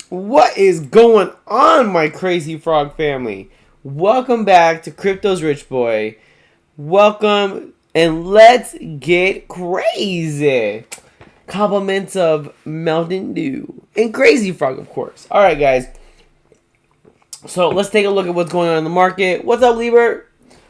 What is going on, my crazy frog family? Welcome back to Crypto's Richboy. Welcome, and let's get crazy. Compliments of Mountain Dew and Crazy Frog, of course. All right, guys. So let's take a look at what's going on in the market. What's up, Lieber?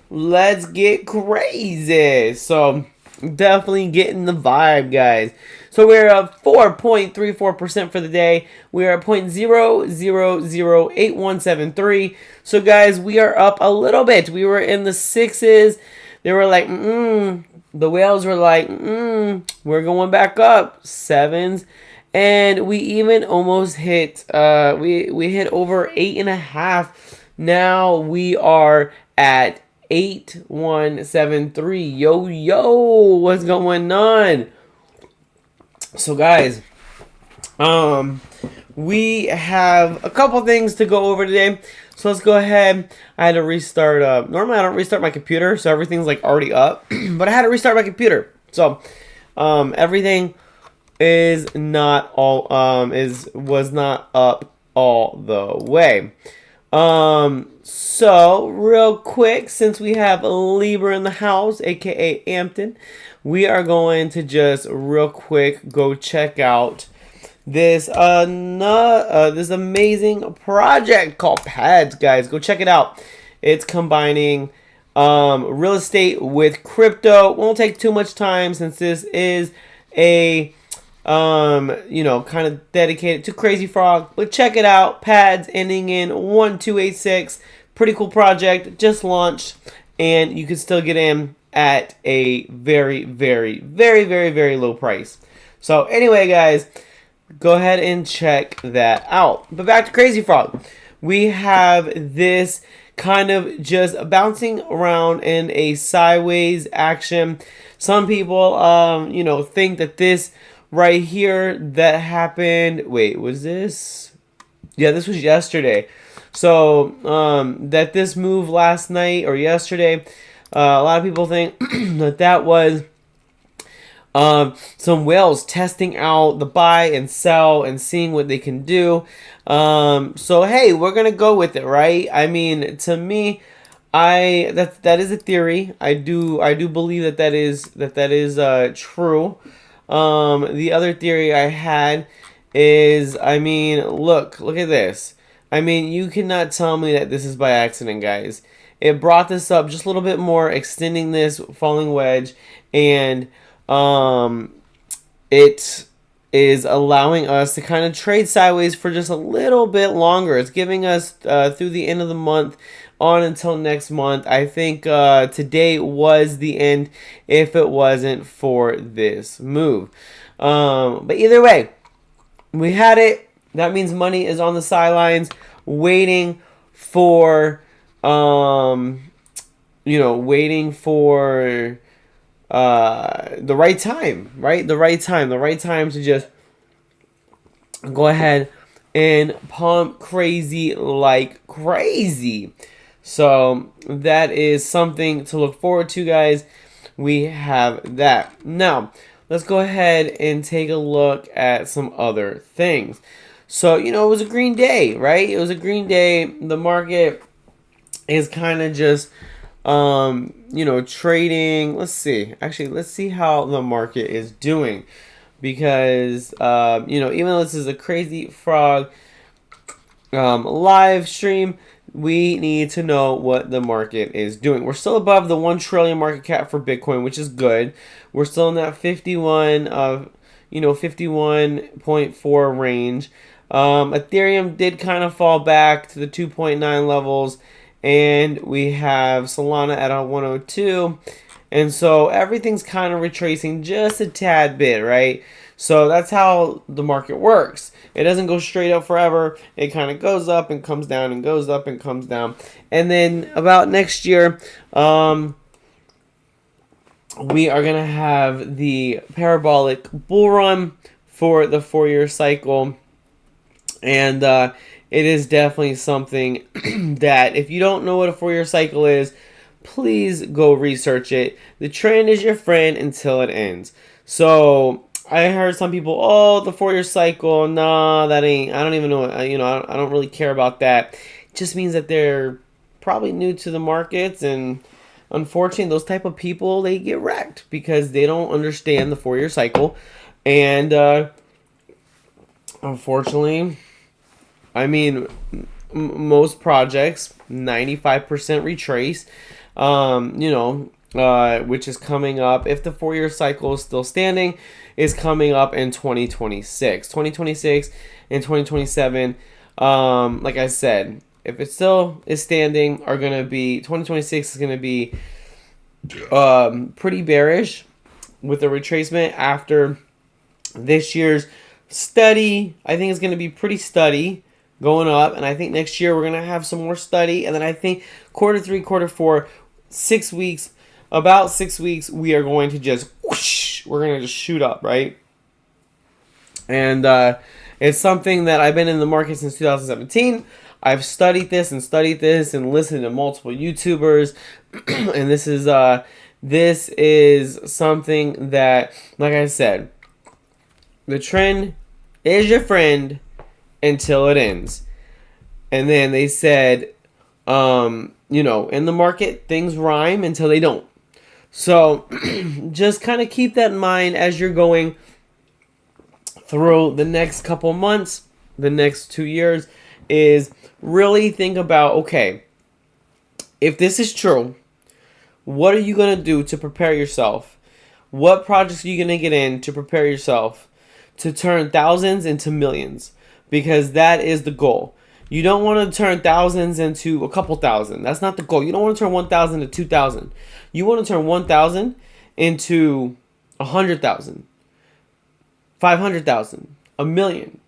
Let's get crazy. So definitely getting the vibe, guys. So we're at 4.34% for the day. We are at 0.0008173. So guys, we are up a little bit. We were in the sixes. They were like, the whales were like, we're going back up. Sevens. And we even almost hit, we hit over 8.5. Now we are at 8173. Yo, what's going on? So guys, we have a couple things to go over today. So let's go ahead. I had to restart. Normally I don't restart my computer, so everything's like already up. But I had to restart my computer. So everything is not all was not up all the way. So real quick, since we have Lieber in the house, aka Ampton, we are going to just real quick go check out this this amazing project called Pads, guys. Go check it out. It's combining real estate with crypto. Won't take too much time since this is a kind of dedicated to Crazy Frog. But check it out. Pads ending in 1286. Pretty cool project. Just launched, and you can still get in at a very, very, very, very, very low price. So anyway, guys, go ahead and check that out. But back to Crazy Frog. We have this kind of just bouncing around in a sideways action. Some people, think that this right here that happened. Wait, was this? Yeah, this was yesterday. So that this move last night or yesterday, a lot of people think that was some whales testing out the buy and sell and seeing what they can do. So hey, we're gonna go with it, right? I mean, to me, that is a theory. I do believe that is true. The other theory I had is, I mean, look at this. I mean, you cannot tell me that this is by accident, guys. It brought this up just a little bit more, extending this falling wedge, and it is allowing us to kind of trade sideways for just a little bit longer. It's giving us through the end of the month on until next month. I think today was the end if it wasn't for this move. But either way, we had it. That means money is on the sidelines waiting for waiting for the right time, right? The right time to just go ahead and pump crazy like crazy. So that is something to look forward to, guys. We have that. Now, let's go ahead and take a look at some other things. So, it was a green day, right? It was a green day. The market is kind of just, trading. Let's see. Actually, let's see how the market is doing. Because, even though this is a Crazy Frog live stream, we need to know what the market is doing. We're still above the 1 trillion market cap for Bitcoin, which is good. We're still in that 51.4 range. Ethereum did kind of fall back to the 2.9 levels, and we have Solana at a 102, and so everything's kind of retracing just a tad bit, right? So that's how the market works. It doesn't go straight up forever. It kind of goes up and comes down and goes up and comes down. And then about next year, we are going to have the parabolic bull run for the 4-year cycle. And it is definitely something that if you don't know what a 4-year cycle is, please go research it. The trend is your friend until it ends. So I heard some people, oh, the 4-year cycle. Nah, that ain't. I don't even know. I don't really care about that. It just means that they're probably new to the markets, and unfortunately, those type of people they get wrecked because they don't understand the 4-year cycle, and unfortunately, I mean, most projects 95% retrace. Which is coming up. If the 4-year cycle is still standing, is coming up in 2026. 2026 and 2027, like I said, if it still is standing, are going to be 2026 is going to be pretty bearish with the retracement after this year's study. I think it's going to be pretty steady going up, and I think next year we're going to have some more study, and then I think quarter 3, quarter 4, 6 weeks, about 6 weeks, we are going to just whoosh, we're going to just shoot up, right? And it's something that I've been in the market since 2017. I've studied this and listened to multiple YouTubers, and this is something that, like I said, the trend is your friend until it ends. And then they said, in the market, things rhyme until they don't. So just kind of keep that in mind as you're going through the next couple months, the next 2 years, is really think about, okay, if this is true, what are you going to do to prepare yourself? What projects are you going to get in to prepare yourself to turn thousands into millions? Because that is the goal. You don't want to turn thousands into a couple thousand. That's not the goal. You don't want to turn 1,000 to 2,000. You want to turn 1,000 into 100,000, 500,000, a million.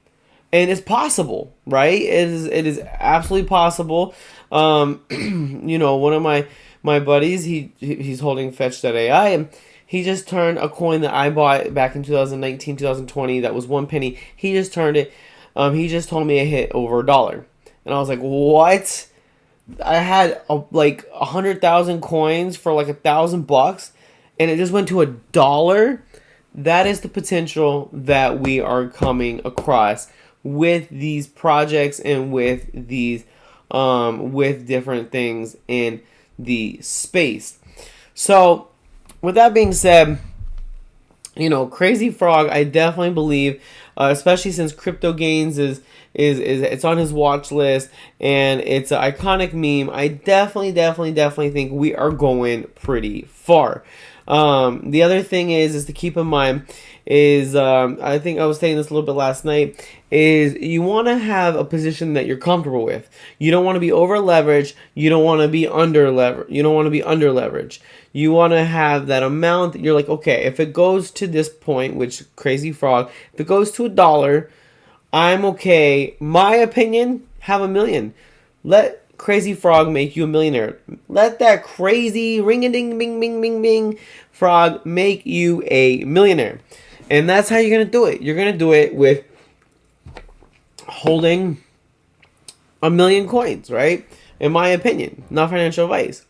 And it's possible, right? It is absolutely possible. One of my buddies, he's holding Fetch.ai, and he just turned a coin that I bought back in 2019, 2020 that was 1 penny. He just turned it. He just told me it hit over $1. And I was like, what? I had like 100,000 coins for like $1,000, and it just went to $1. That is the potential that we are coming across with these projects and with these with different things in the space. So with that being said, Crazy Frog, I definitely believe, especially since Crypto Gains is it's on his watch list and it's an iconic meme. I definitely think we are going pretty far. The other thing is to keep in mind is I think I was saying this a little bit last night, is you want to have a position that you're comfortable with. You don't want to be over leveraged. You don't want to be under leveraged. You want to have that amount that you're like, okay, if it goes to this point, which Crazy Frog, if it goes to $1, I'm okay. My opinion, have $1 million. Let Crazy Frog make you a millionaire. Let that crazy ring-a-ding-bing-bing-bing-bing frog make you a millionaire. And that's how you're going to do it. You're going to do it with holding 1 million coins, right? In my opinion, not financial advice.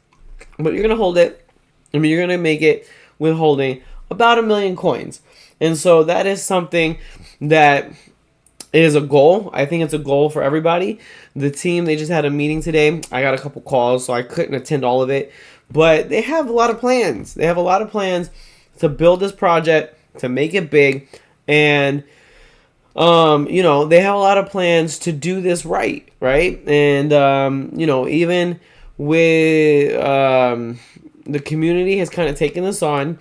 But you're going to hold it. You're going to make it with holding about 1 million coins. And so that is something that is a goal. I think it's a goal for everybody. The team, they just had a meeting today. I got a couple calls, so I couldn't attend all of it. But they have a lot of plans. They have a lot of plans to build this project, to make it big. And, they have a lot of plans to do this right? And, even with the community has kind of taken this on.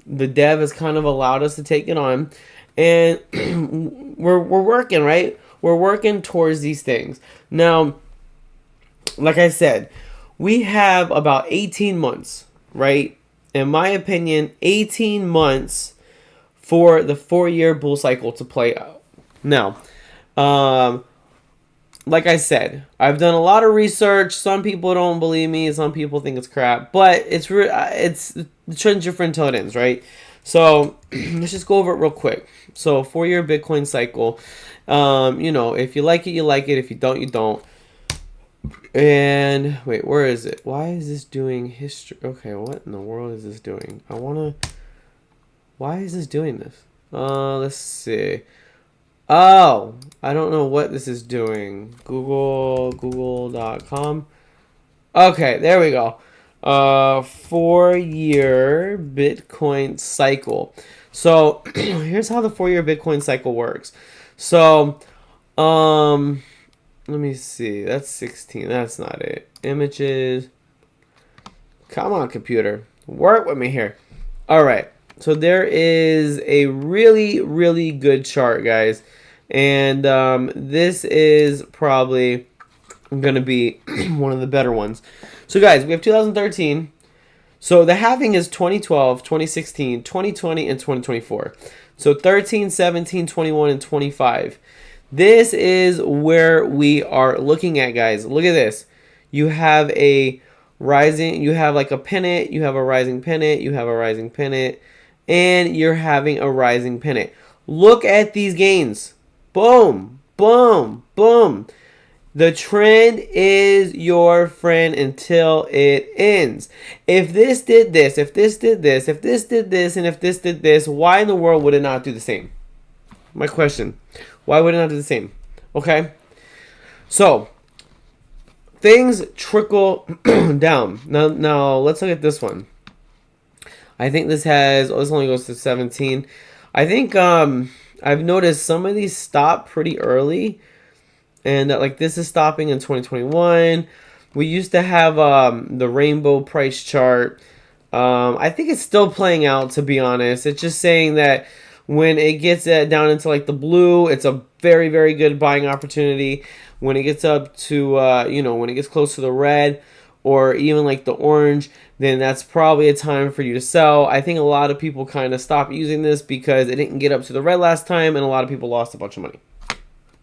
The dev has kind of allowed us to take it on. And we're working, right? We're working towards these things. Now, like I said, we have about 18 months, right? In my opinion, 18 months for the 4-year bull cycle to play out. Now, like I said, I've done a lot of research. Some people don't believe me. Some people think it's crap. But it's the trend's your friend until it ends, right? So let's just go over it real quick. So 4-year Bitcoin cycle. If you like it, you like it. If you don't, you don't. And wait, where is it? Why is this doing history? Okay, what in the world is this doing? Why is this doing this? Let's see. Oh, I don't know what this is doing. Google.com. Okay, there we go. 4-year Bitcoin cycle. So here's how the 4-year Bitcoin cycle works. So, let me see. That's 16. That's not it. Images. Come on, computer. Work with me here. All right. So there is a really, really good chart, guys. And this is probably going to be one of the better ones. So, guys, we have 2013. So the halving is 2012, 2016, 2020, and 2024. So 13, 17, 21, and 25. This is where we are looking at, guys. Look at this. You have a rising, you have like a pennant, you have a rising pennant, you have a rising pennant, and you're having a rising pennant. Look at these gains. Boom, boom, boom. The trend is your friend until it ends. If this did this, if this did this, if this did this, and if this did this, why in the world would it not do the same? My question. Why would it not do the same? Okay? So, things trickle down. Now, let's look at this one. I think this has, this only goes to 17. I think I've noticed some of these stop pretty early. And like this is stopping in 2021. We used to have the rainbow price chart. I think it's still playing out, to be honest. It's just saying that when it gets down into like the blue, it's a very, very good buying opportunity. When it gets up to, when it gets close to the red or even like the orange, then that's probably a time for you to sell. I think a lot of people kind of stopped using this because it didn't get up to the red last time and a lot of people lost a bunch of money.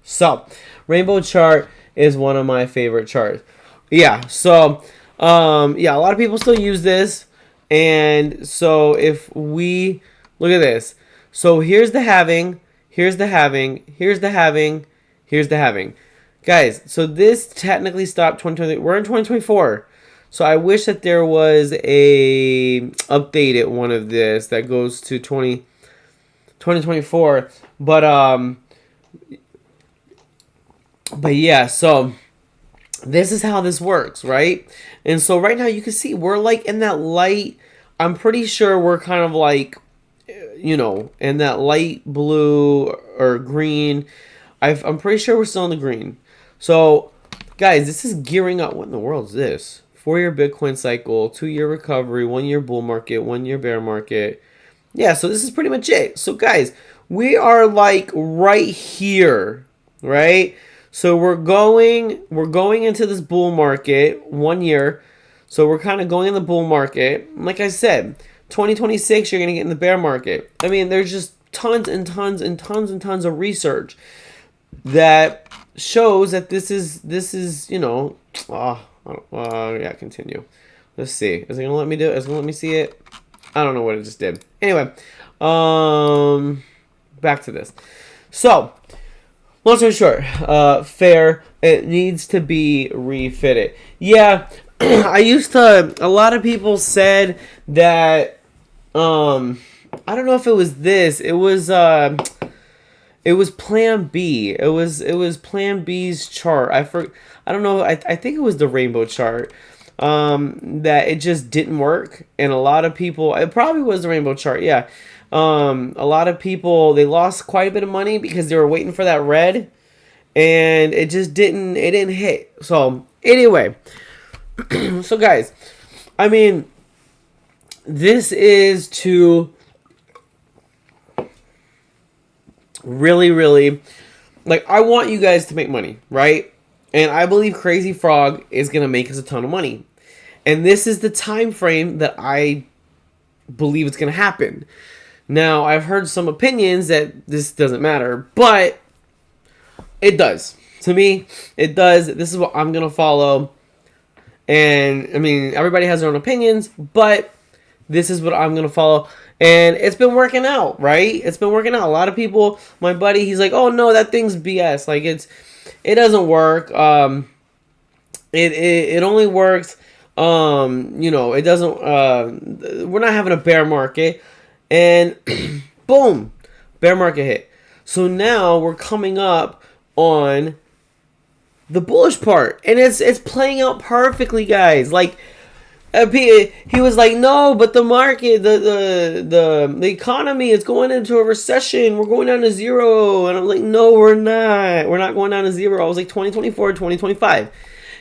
So, rainbow chart is one of my favorite charts. Yeah, so, a lot of people still use this. And so, if we look at this. So, here's the halving, here's the halving, here's the halving, here's the halving. Guys, so this technically stopped 2020. We're in 2024. So, I wish that there was a updated one of this that goes to 2024. But yeah, so this is how this works, right? And so right now you can see we're like in that light. I'm pretty sure we're kind of like, in that light blue or green. I'm pretty sure we're still in the green. So, guys, this is gearing up. What in the world is this? 4-year Bitcoin cycle, 2-year recovery, 1-year bull market, 1-year bear market. Yeah, so this is pretty much it. So, guys, we are like right here, right? So we're going into this bull market 1 year. So we're kind of going in the bull market. Like I said, 2026 you're going to get in the bear market. I mean, there's just tons and tons and tons and tons of research that shows that this is continue. Let's see. Is it going to let me do it? Is it going to let me see it? I don't know what it just did. Anyway, back to this. So, long story short, fair, it needs to be refitted. Yeah, a lot of people said that, I don't know if it was this, it was Plan B. It was Plan B's chart. I don't know, I think it was the rainbow chart, that it just didn't work. And a lot of people, it probably was the rainbow chart, yeah. A lot of people, they lost quite a bit of money because they were waiting for that red, and it just didn't hit. So anyway, so guys, I mean, this is to really, really, like, I want you guys to make money, right? And I believe Crazy Frog is gonna make us a ton of money, and this is the time frame that I believe it's gonna happen. Now, I've heard some opinions that this doesn't matter, but it does. To me, it does. This is what I'm going to follow. And, I mean, everybody has their own opinions, but this is what I'm going to follow. And it's been working out, right? It's been working out. A lot of people, my buddy, he's like, oh, no, that thing's BS. Like, it doesn't work. It only works, it doesn't, we're not having a bear market. And boom, Bear market hit. So now we're coming up on the bullish part, and it's playing out perfectly, guys. Like he was like, no, but the market, the economy is going into a recession. We're going down to zero, and I'm like, no, we're not. We're not going down to zero. I was like 2024, 2025.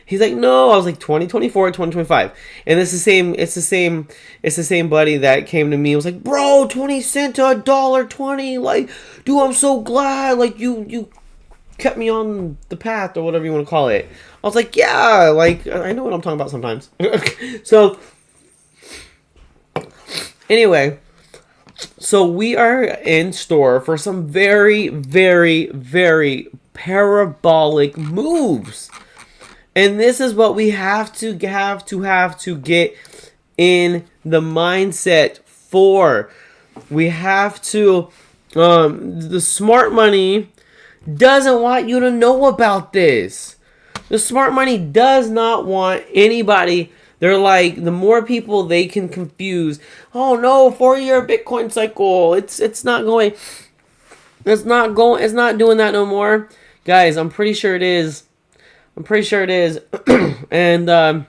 He's like, no. I was like 2024, 2025. And it's the same buddy that came to me. It was like, bro, 20 cents to $1.20. Like, dude, I'm so glad. Like, you kept me on the path or whatever you want to call it. I was like, yeah, like, I know what I'm talking about sometimes. So, anyway, so we are in store for some very, very, very parabolic moves. And this is what we have to get in the mindset for. We have to, the smart money doesn't want you to know about this. The smart money does not want anybody. They're like, the more people they can confuse. Oh no, 4-year Bitcoin cycle. It's not going. It's not doing that no more, guys. I'm pretty sure it is. And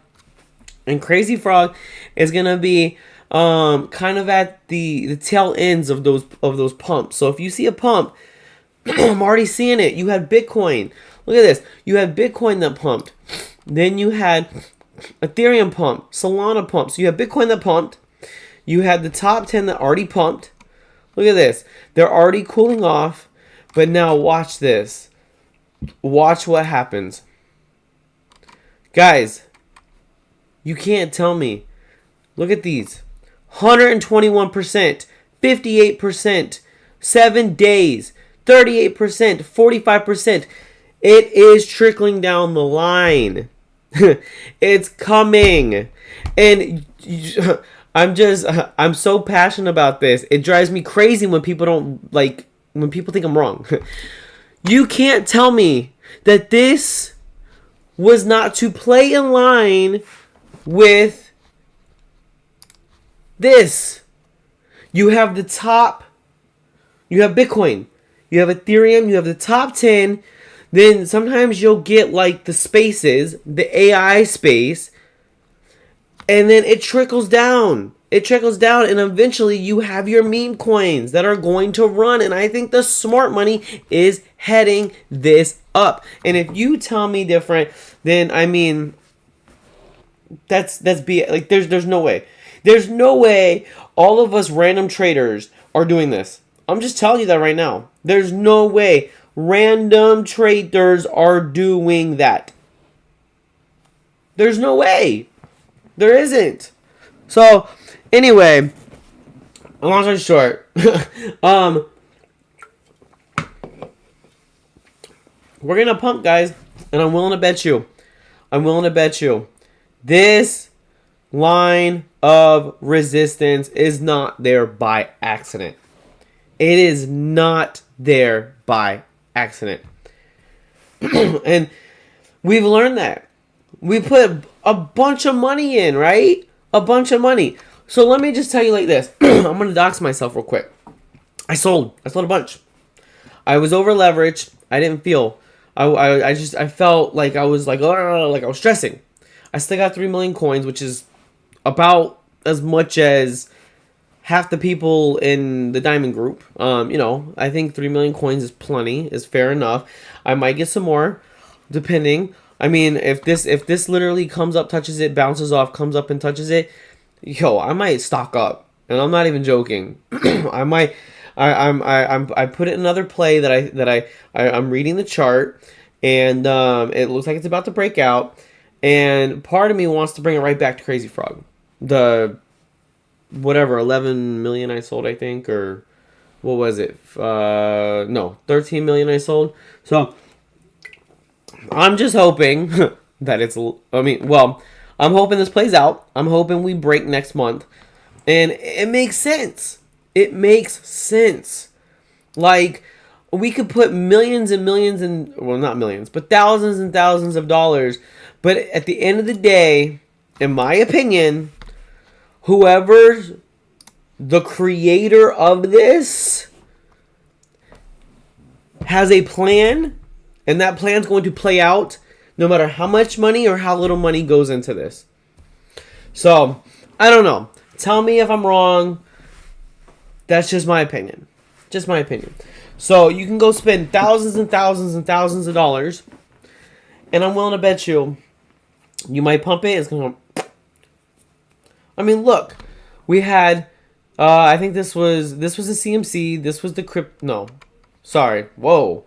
Crazy Frog is gonna be kind of at the tail ends of those pumps. So if you see a pump, I'm already seeing it. You had Bitcoin. Look at this. You had Bitcoin that pumped. Then you had Ethereum pump, Solana pump. So you have Bitcoin that pumped. You had the top 10 that already pumped. Look at this. They're already cooling off. But now watch this. Watch what happens. Guys, you can't tell me. Look at these. 121%, 58%, 7 days, 38%, 45%. It is trickling down the line. It's coming. And I'm so passionate about this. It drives me crazy when people when people think I'm wrong. You can't tell me that this was not to play in line with this. You have the top, you have Bitcoin, you have Ethereum, you have the top 10. Then sometimes you'll get like the spaces, the AI space, and then it trickles down. It trickles down, and eventually you have your meme coins that are going to run. And I think the smart money is heading this up. And if you tell me different, then I mean, that's like there's no way. There's no way all of us random traders are doing this. I'm just telling you that right now. There's no way random traders are doing that. There's no way. There isn't. So, anyway, long story short, we're gonna pump, guys, and I'm willing to bet you, this line of resistance is not there by accident. It is not there by accident. And we've learned that. We put a bunch of money in, right? A bunch of money. So let me just tell you like this. I'm going to dox myself real quick. I sold a bunch. I was over leveraged. I didn't feel. I felt like I was like I was stressing. I still got 3 million coins, which is about as much as half the people in the diamond group. I think 3 million coins is plenty, is fair enough. I might get some more, depending. I mean, if this literally comes up, touches it, bounces off, comes up and touches it, I might stock up, and I'm not even joking. I might. I put it in another play that I'm reading the chart, and it looks like it's about to break out, and part of me wants to bring it right back to Crazy Frog, the whatever 11 million I sold, I think, or what was it? No, 13 million I sold. So I'm just hoping that it's. I'm hoping this plays out. I'm hoping we break next month, and it makes sense. It makes sense. Like, we could put millions and millions and, well, not millions, but thousands and thousands of dollars. But at the end of the day, in my opinion, whoever's the creator of this has a plan, and that plan's going to play out no matter how much money or how little money goes into this. So, I don't know. Tell me if I'm wrong. That's just my opinion. Just my opinion. So, you can go spend thousands and thousands and thousands of dollars, and I'm willing to bet you might pump it. It's going to... I mean, look. We had... I think this was the CMC. This was the crypt... No. Sorry. Whoa.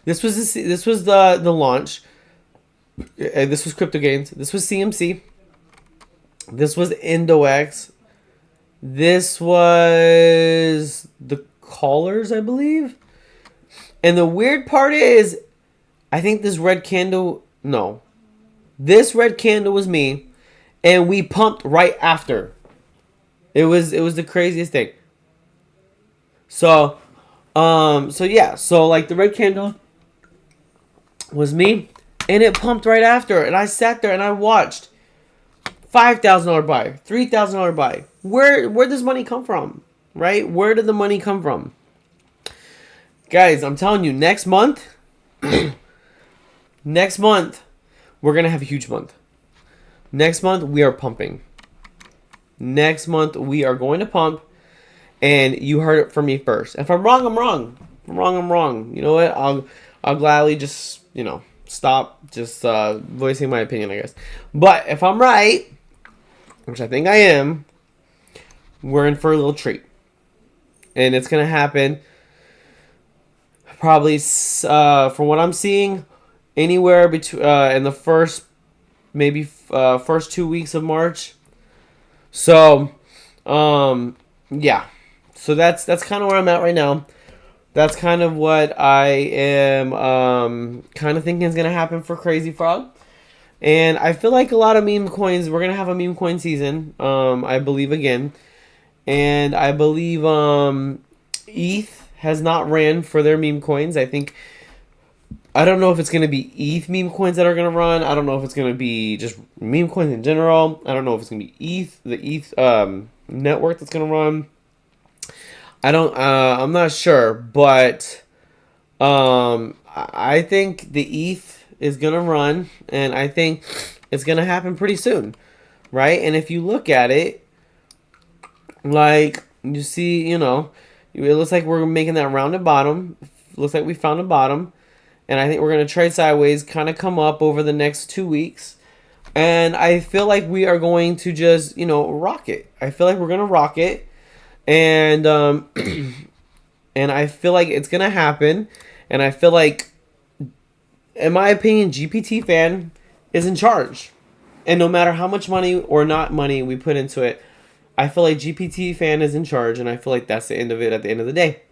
This was the launch. This was Crypto Gains. This was CMC. This was IndoX. This was the Callers, I believe. And the weird part is, I think this red candle... No. This red candle was me. And we pumped right after. It was the craziest thing. So, yeah. So, like, the red candle was me. And it pumped right after. And I sat there and I watched. $5,000 buy. $3,000 buy. Where does money come from? Right? Where did the money come from? Guys, I'm telling you, next month, next month, we're going to have a huge month. Next month, we are pumping. Next month, we are going to pump. And you heard it from me first. If I'm wrong, I'm wrong. If I'm wrong, I'm wrong. You know what? I'll gladly just, stop just voicing my opinion, I guess. But if I'm right, which I think I am, we're in for a little treat. And it's going to happen probably, from what I'm seeing, anywhere between in the first 2 weeks of March. So, yeah. So that's kind of where I'm at right now. That's kind of what I am kind of thinking is going to happen for Crazy Frog. And I feel like a lot of meme coins, we're going to have a meme coin season, I believe, again. And I believe ETH has not ran for their meme coins. I don't know if it's going to be ETH meme coins that are going to run. I don't know if it's going to be just meme coins in general. I don't know if it's going to be ETH, the ETH network that's going to run. I'm not sure, but I think the ETH is going to run, and I think it's going to happen pretty soon, right? And if you look at it, like, you see, it looks like we're making that rounded bottom. Looks like we found a bottom. And I think we're going to trade sideways, kind of come up over the next 2 weeks. And I feel like we are going to just, rock it. I feel like we're going to rock it. And and I feel like it's going to happen. And I feel like, in my opinion, GPT fan is in charge. And no matter how much money or not money we put into it, I feel like GPT fan is in charge. And I feel like that's the end of it at the end of the day.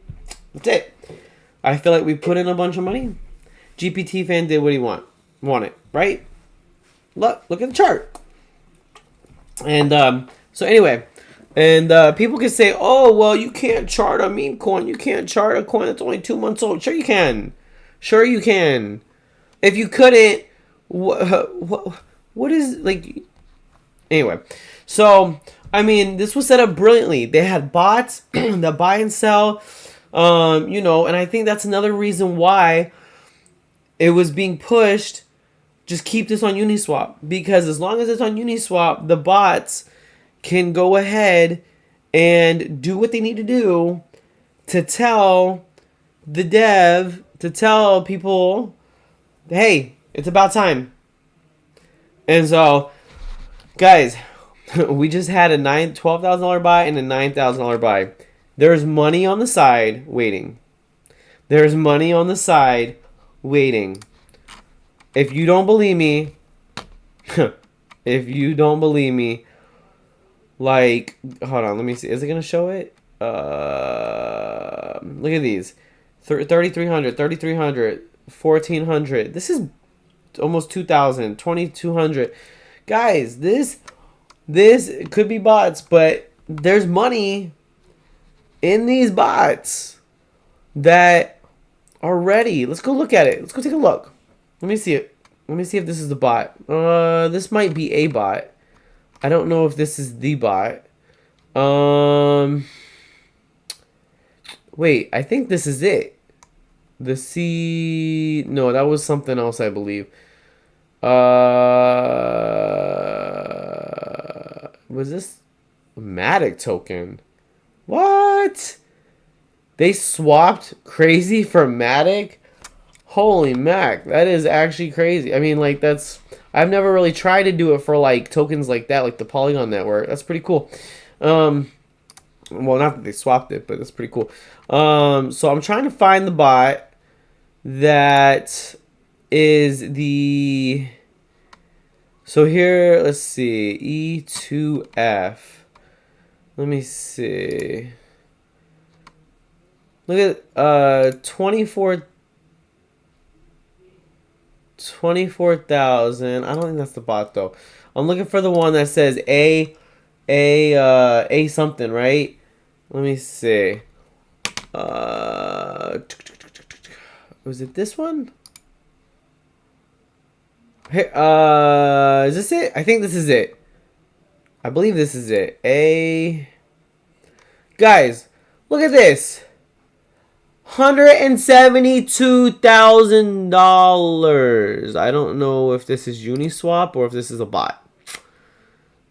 That's it. I feel like we put in a bunch of money. GPT fan did what he wanted, right? Look at the chart. And so anyway, and people can say, oh, well, you can't chart a meme coin. You can't chart a coin that's only 2 months old. Sure you can. Sure you can. If you couldn't, what is, like... Anyway, so, I mean, this was set up brilliantly. They had bots that buy and sell, and I think that's another reason why it was being pushed. Just keep this on Uniswap, because as long as it's on Uniswap, the bots can go ahead and do what they need to do to tell the dev, to tell people, hey, it's about time. And so, guys, we just had a $12,000 buy and a $9,000 buy. There's money on the side waiting. There's money on the side waiting. If you don't believe me, like, hold on, let me see. Is it going to show it? Look at these. 3,300, 3,300, 1,400. This is almost 2,000, 2,200. Guys, this could be bots, but there's money in these bots that are ready. Let's go look at it. Let's go take a look. Let me see it. Let me see if this is the bot. This might be a bot. I don't know if this is the bot. Wait, I think this is it. The C. No, that was something else, I believe. Was this a Matic token? What? They swapped Crazy for Matic? Holy mac, that is actually crazy. I mean, like, that's... I've never really tried to do it for, like, tokens like that, like the Polygon network. That's pretty cool. Well, not that they swapped it, but that's pretty cool. So I'm trying to find the bot that is the... So here, let's see, E2F. Let me see. Look at 24,000. I don't think that's the bot though. I'm looking for the one that says A something, right? Let me see. Was it this one? Hey, is this it? I think this is it. I believe this is it. Guys, look at this. $172,000. I don't know if this is Uniswap or if this is a bot.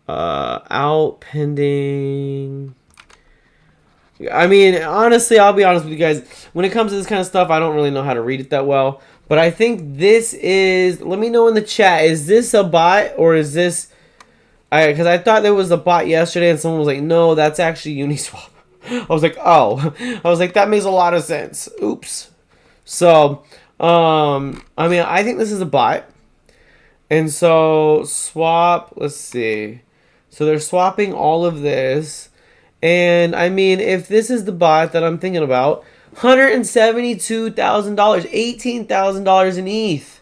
Out pending. I mean, honestly, I'll be honest with you guys. When it comes to this kind of stuff, I don't really know how to read it that well. But I think this is... Let me know in the chat. Is this a bot or is this... Because I thought there was a bot yesterday and someone was like, no, that's actually Uniswap. I was like, oh. I was like, that makes a lot of sense. Oops. So, I mean, I think this is a bot. And so, swap, let's see. So they're swapping all of this. And, I mean, if this is the bot that I'm thinking about, $172,000, $18,000 in ETH.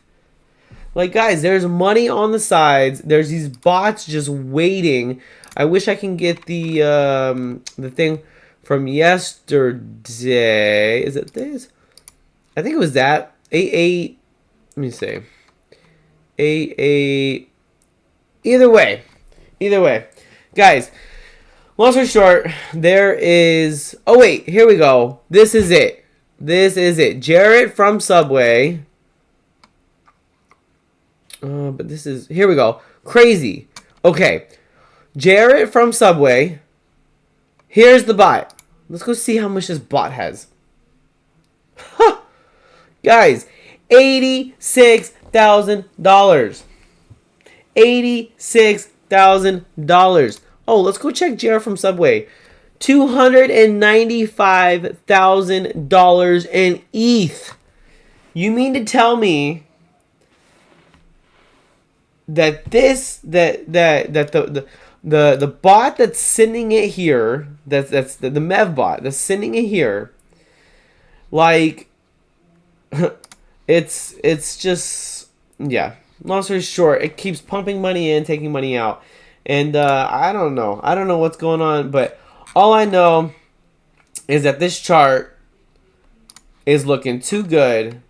Like, guys, there's money on the sides. There's these bots just waiting. I wish I can get the thing from yesterday. Is it this? I think it was that. 8. Let me see. 8. Either way. Guys, long story short, there is... Oh, wait. Here we go. This is it. Jarrett from Subway. But this is... Here we go. Crazy. Okay. Jarrett from Subway. Here's the bot. Let's go see how much this bot has. Huh. Guys, $86,000. $86,000. Oh, let's go check Jarrett from Subway. $295,000 in ETH. You mean to tell me that the bot that's sending it here, that's the Mev bot that's sending it here, like, it's just, yeah. Long story short, it keeps pumping money in, taking money out, and I don't know what's going on, but all I know is that this chart is looking too good,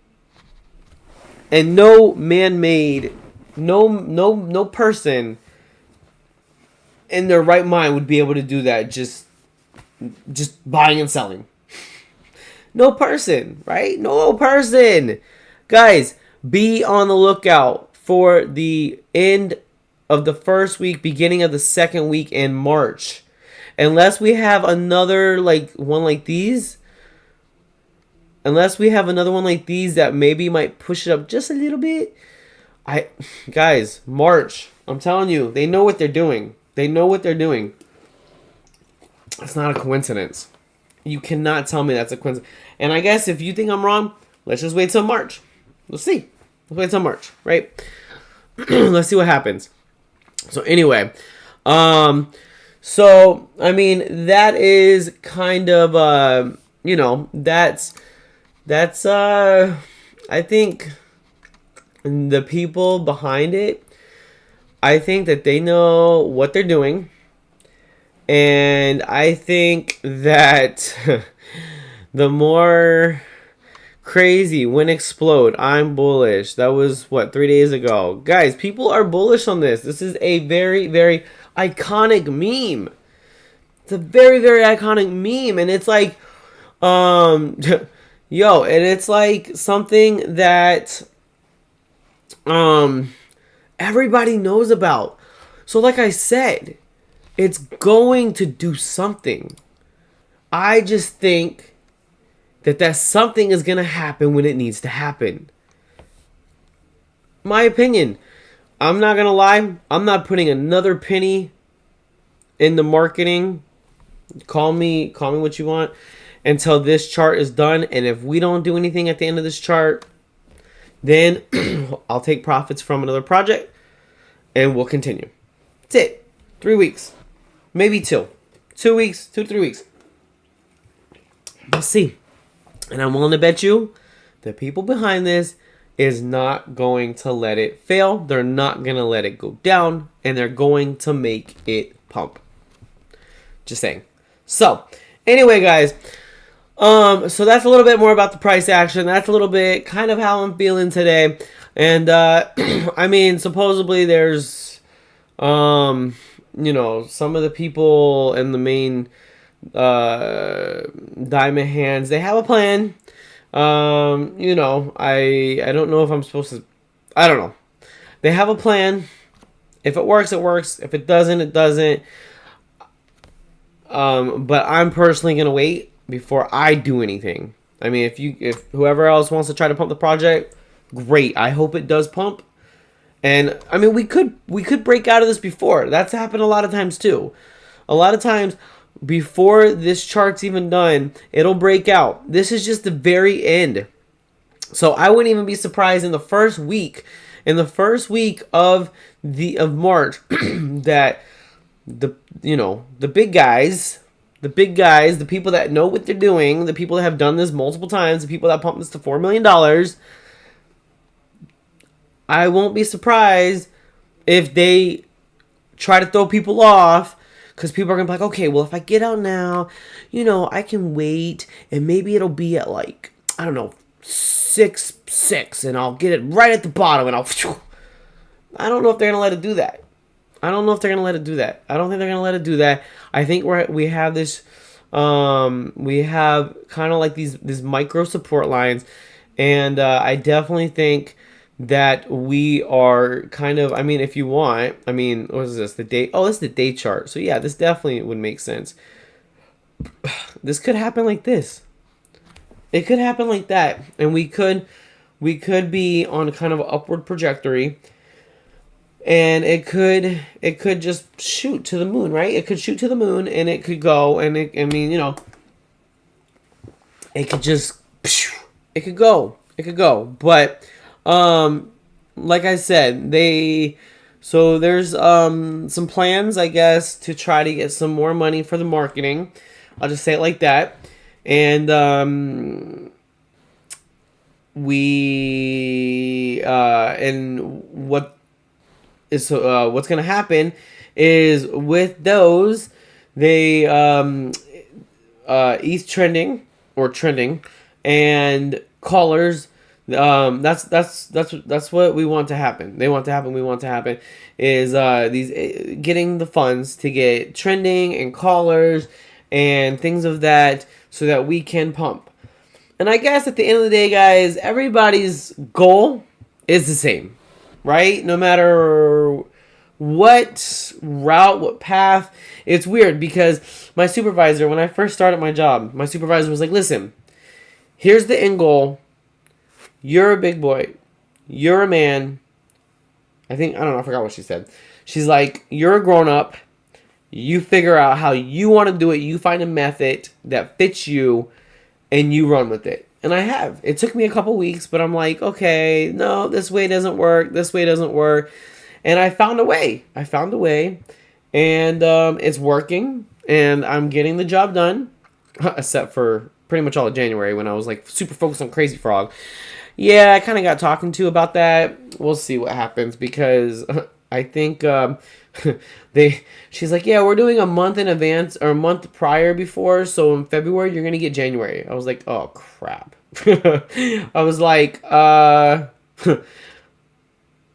and no man-made, no person in their right mind would be able to do that, just buying and selling. No person, right? No person. Guys, be on the lookout for the end of the first week, beginning of the second week in March. Unless we have another one like these. Unless we have another one like these that maybe might push it up just a little bit. Guys, March. I'm telling you, they know what they're doing. They know what they're doing. It's not a coincidence. You cannot tell me that's a coincidence. And I guess if you think I'm wrong, let's just wait till March. Let's see. Let's wait till March, right? Let's see what happens. So anyway, so I mean that is kind of that's I think the people behind it, I think that they know what they're doing. And I think that the more crazy when explode, I'm bullish. That was, 3 days ago. Guys, people are bullish on this. This is a very, very iconic meme. It's a very, very iconic meme. And it's like, Yo, and it's like something that everybody knows about. So like I said, it's going to do something. I just think that something is going to happen when it needs to happen. My opinion. I'm not going to lie. I'm not putting another penny in the marketing. Call me what you want until this chart is done. And if we don't do anything at the end of this chart, then I'll take profits from another project and we'll continue. That's it. 3 weeks. Maybe 2. 2 weeks. 2 to 3 weeks. We'll see. And I'm willing to bet you the people behind this is not going to let it fail. They're not going to let it go down. And they're going to make it pump. Just saying. So, anyway, guys. So that's a little bit more about the price action. That's a little bit kind of how I'm feeling today. And, I mean, supposedly there's, some of the people in the main diamond hands, they have a plan. I don't know if I'm supposed to, I don't know. They have a plan. If it works, it works. If it doesn't, it doesn't. But I'm personally going to wait before I do anything. I mean, if whoever else wants to try to pump the project, great. I hope it does pump. And I mean, we could break out of this before. That's happened a lot of times too. A lot of times before this chart's even done, it'll break out. This is just the very end. So I wouldn't even be surprised in the first week of March that the big guys, the people that know what they're doing, the people that have done this multiple times, the people that pumped this to $4 million, I won't be surprised if they try to throw people off, because people are going to be like, okay, well, if I get out now, I can wait, and maybe it'll be at like, I don't know, 6.6, and I'll get it right at the bottom, and I don't know if they're going to let it do that. I don't think they're going to let it do that. I think we have this, we have kind of like these micro support lines, and I definitely think that we are kind of, I mean, if you want, I mean, what is this, the day? Oh, this is the day chart. So yeah, this definitely would make sense. This could happen like this. It could happen like that, and we could be on kind of an upward trajectory. And it could just shoot to the moon, right? It could shoot to the moon, and it could go, and it could go. But, like I said, there's, some plans, I guess, to try to get some more money for the marketing. I'll just say it like that. And, what's going to happen is with those, they ETH trending and callers, that's what we want to happen. We want to happen is these getting the funds to get trending and callers and things of that, so that we can pump. And I guess at the end of the day, guys, everybody's goal is the same. Right? No matter what route, what path. It's weird because my supervisor, when I first started my job, my supervisor was like, listen, here's the end goal. You're a big boy. You're a man. I forgot what she said. She's like, you're a grown up. You figure out how you want to do it. You find a method that fits you and you run with it. And I have. It took me a couple weeks, but I'm like, okay, no, this way doesn't work. And I found a way. And it's working. And I'm getting the job done. Except for pretty much all of January when I was like super focused on Crazy Frog. Yeah, I kind of got talking to about that. We'll see what happens, because I think she's like, yeah, we're doing a month in advance or a month prior before, so in February you're gonna get January. I was like, oh crap. I was like,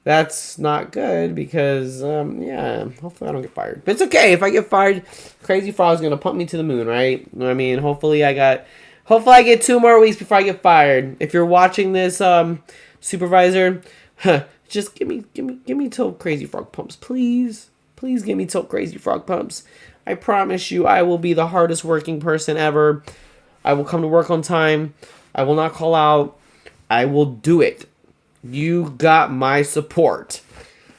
that's not good, because hopefully I don't get fired. But it's okay if I get fired. Crazy Frog's gonna pump me to the moon, right? I mean, hopefully Hopefully I get 2 more weeks before I get fired. If you're watching this, supervisor, just give me till Crazy Frog pumps, please. Please give me till Crazy Frog pumps. I promise you, I will be the hardest working person ever. I will come to work on time. I will not call out. I will do it. You got my support.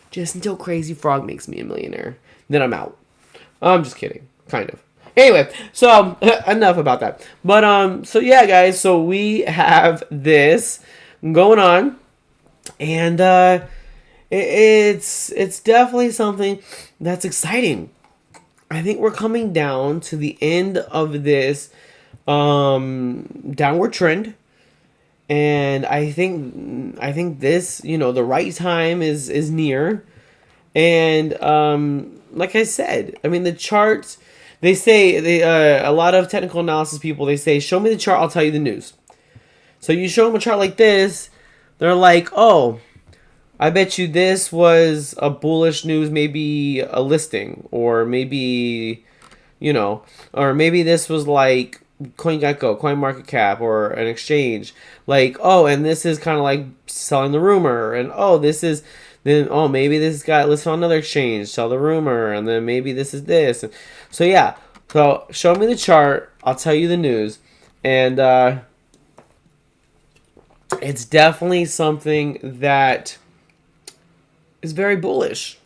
Just until Crazy Frog makes me a millionaire. Then I'm out. I'm just kidding. Kind of. Anyway, so enough about that. But so yeah, guys, so we have this going on, and it's definitely something that's exciting. I think we're coming down to the end of this downward trend, and I think this, the right time is near, and like I said, I mean the charts. They say a lot of technical analysis people, they say, show me the chart, I'll tell you the news. So you show them a chart like this, they're like, oh, I bet you this was a bullish news, maybe a listing, or maybe, or maybe this was like CoinGecko, CoinMarketCap, or an exchange. Like, oh, and this is kind of like selling the rumor, and oh, this is, then, oh, maybe this got listed on another exchange, sell the rumor, and then maybe this is this. So yeah, so show me the chart, I'll tell you the news, and it's definitely something that is very bullish.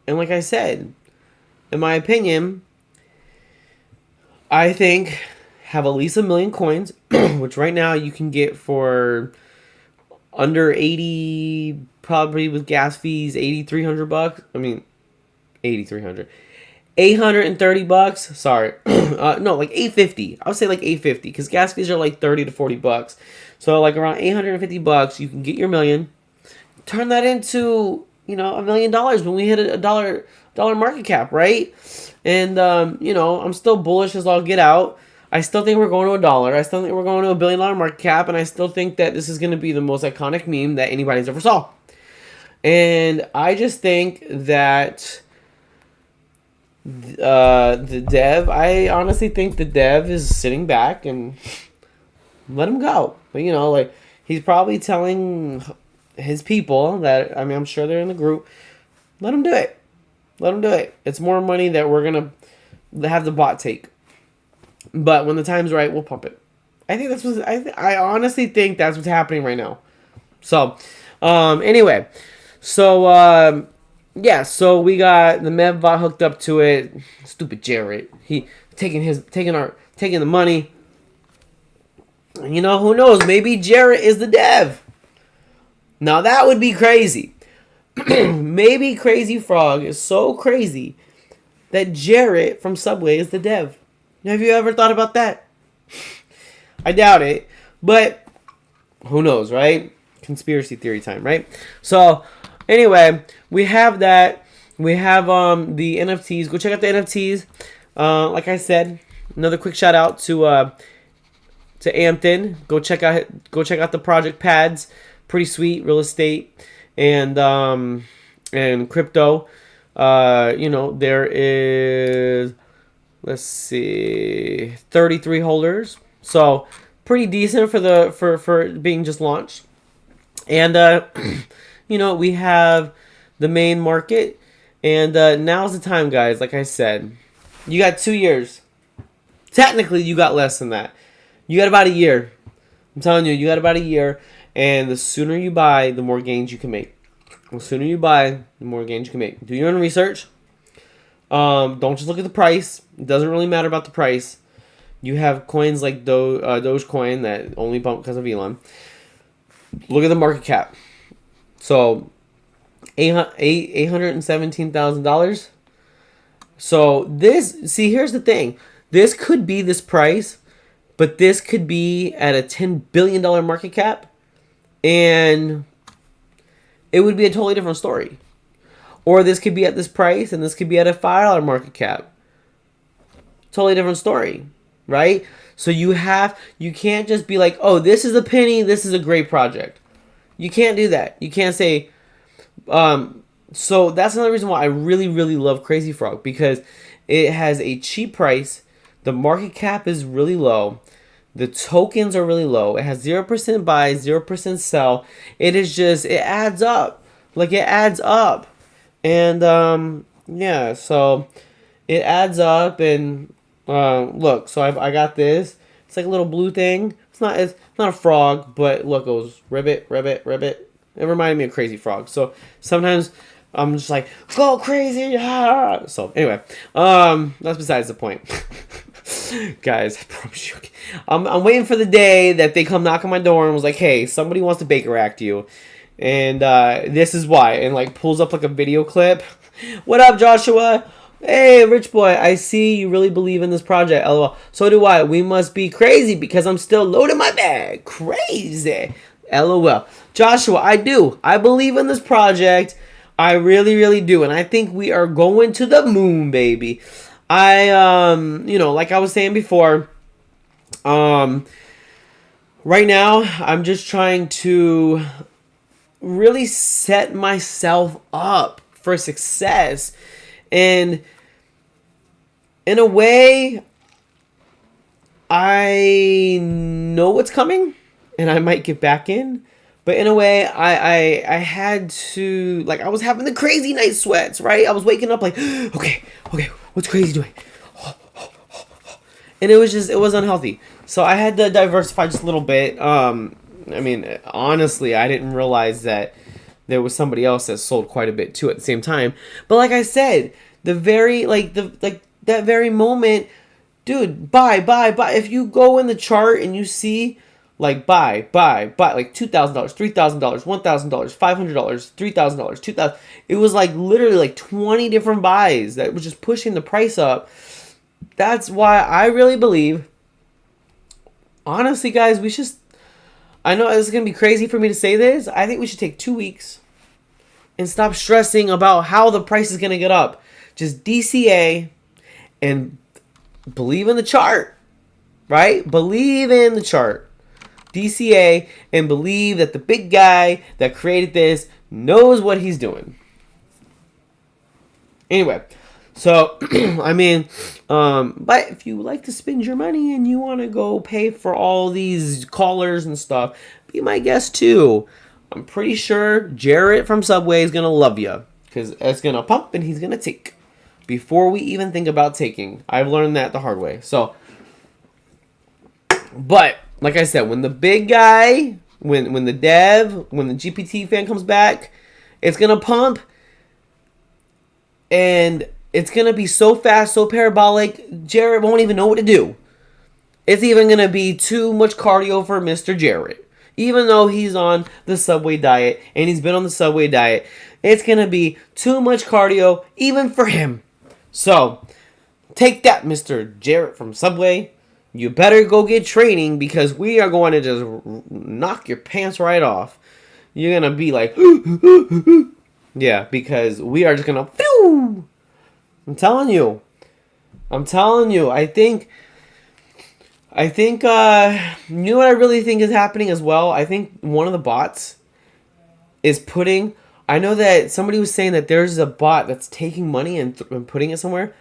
And like I said, in my opinion, I think have at least 1 million coins, which right now you can get for under 80, probably with gas fees, $8,300. I mean, 8,300. $830. Sorry, no, like 850. I would say like 850 because gas fees are like 30 to 40 bucks. So like around 850 bucks, you can get your million. Turn that into $1 million when we hit a dollar market cap, right? And I'm still bullish as I'll get out. I still think we're going to $1. I still think we're going to $1 billion market cap, and I still think that this is going to be the most iconic meme that anybody's ever saw. And I just think that the dev, I honestly think the dev is sitting back and let him go. But like he's probably telling his people that, I mean, I'm sure they're in the group, let him do it. Let him do it. It's more money that we're going to have the bot take. But when the time's right, we'll pump it. I think that's what I honestly think that's what's happening right now. So, anyway, so so we got the Mevbot hooked up to it. Stupid Jarrett. He taking the money. And who knows? Maybe Jarrett is the dev. Now that would be crazy. Maybe Crazy Frog is so crazy that Jarrett from Subway is the dev. Have you ever thought about that? I doubt it, but who knows, right? Conspiracy theory time, right? So, anyway, we have that. We have the NFTs. Go check out the NFTs. Like I said, another quick shout out to Ampton. Go check out the project pads. Pretty sweet, real estate and crypto. There is, let's see, 33 holders. So pretty decent for being just launched. And we have the main market, and now's the time, guys. Like I said, you got 2 years. Technically, you got less than that. You got about a year. I'm telling you got about a year. And the sooner you buy, the more gains you can make. The sooner you buy, the more gains you can make. Do your own research. Don't just look at the price. It doesn't really matter about the price. You have coins like Dogecoin that only bumped because of Elon. Look at the market cap. So, $817,000. So here's the thing. This could be this price, but this could be at a $10 billion market cap, and it would be a totally different story. Or this could be at this price, and this could be at a $5 market cap. Totally different story, right? So you can't just be like, oh, this is a penny, this is a great project. You can't do that. You can't say, so that's another reason why I really, really love Crazy Frog, because it has a cheap price. The market cap is really low. The tokens are really low. It has 0% buy, 0% sell. It is just, it adds up. Like, it adds up. And, yeah, so it adds up. And, look, so I got this. It's like a little blue thing. It's not a frog, but look, it goes ribbit, ribbit, ribbit. It reminded me of Crazy Frog. So sometimes I'm just like, go crazy. Ah! So anyway, that's besides the point. Guys, I promise you. I'm waiting for the day that they come knock on my door and was like, hey, somebody wants to Baker Act you. And this is why. And like pulls up like a video clip. What up, Joshua? Hey, Rich Boy, I see you really believe in this project. LOL. So do I. We must be crazy because I'm still loading my bag. Crazy. LOL. Joshua, I do. I believe in this project. I really, really do. And I think we are going to the moon, baby. Like I was saying before, right now, I'm just trying to really set myself up for success. And in a way, I know what's coming and I might get back in. But in a way, I had to, like, I was having the crazy night sweats, right? I was waking up like, okay, what's crazy doing? And it was unhealthy. So I had to diversify just a little bit. Honestly, I didn't realize that there was somebody else that sold quite a bit too at the same time. But like I said, that very moment, dude, buy. If you go in the chart and you see like buy, like $2,000, $3,000, $1,000, $500, $3,000, $2,000. It was like literally like 20 different buys that was just pushing the price up. That's why I really believe, honestly, guys, I know it's going to be crazy for me to say this. I think we should take 2 weeks and stop stressing about how the price is going to get up. Just DCA and believe in the chart, right? Believe in the chart. DCA and believe that the big guy that created this knows what he's doing. Anyway, so, but if you like to spend your money and you want to go pay for all these callers and stuff, be my guest too. I'm pretty sure Jarrett from Subway is going to love you because it's going to pump and he's going to take before we even think about taking. I've learned that the hard way. So, but like I said, when the big guy, when the GPT fan comes back, it's going to pump and it's going to be so fast, so parabolic, Jarrett won't even know what to do. It's even going to be too much cardio for Mr. Jarrett. Even though he's on the Subway diet and he's been on the Subway diet, it's going to be too much cardio even for him. So, take that, Mr. Jarrett from Subway. You better go get training because we are going to just knock your pants right off. You're going to be like, yeah, because we are just going to, I'm telling you. I think, you know what I really think is happening as well? I think one of the bots is I know that somebody was saying that there's a bot that's taking money and putting it somewhere.